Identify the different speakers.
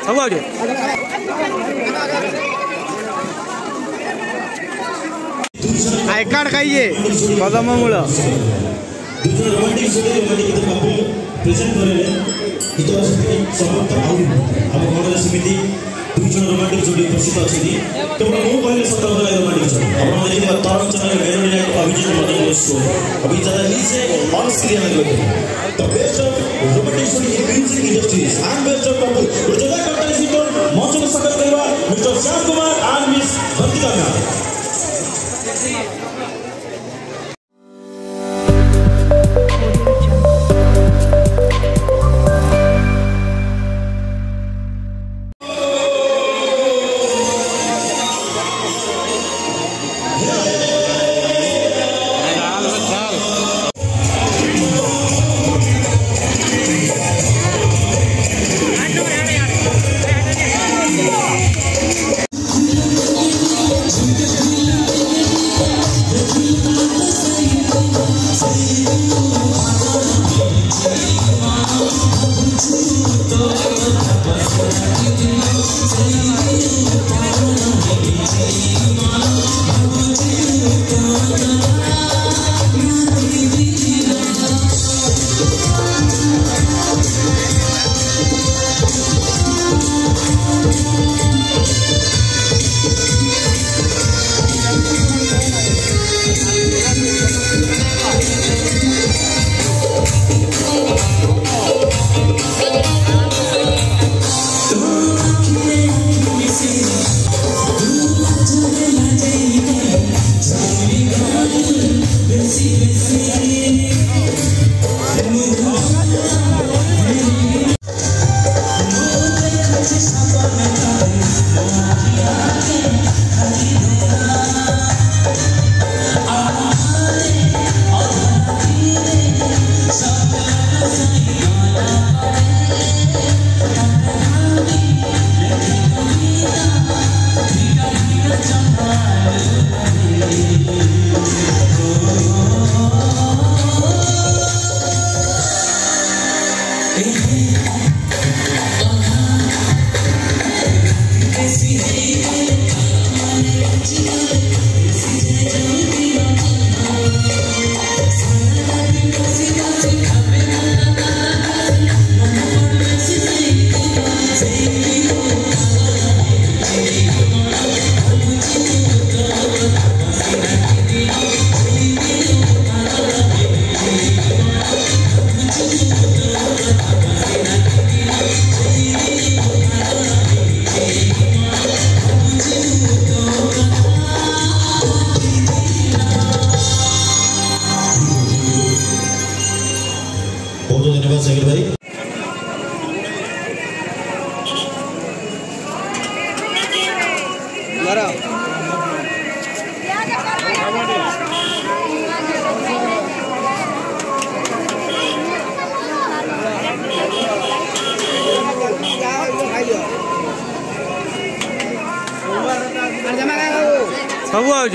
Speaker 1: सब आ I card खाइए कदम मूल
Speaker 2: प्रेजेंट करेले इतर समस्त आम घर समिति दुई जन रोमांटिक जोड़ी उपस्थित अच्छी केवल मु कहले सतर्क रोमांटिक जोड़ी आपण देखिए Tarang channel melody night Abhijeet Madan show अभी ज्यादा is on screen the best of romantic जोड़ी in music industries and best of couple जगह करता है तो मंच में स्वागत करवा mister Shyam Kumar and miss Bandika ma'am.
Speaker 1: सब आ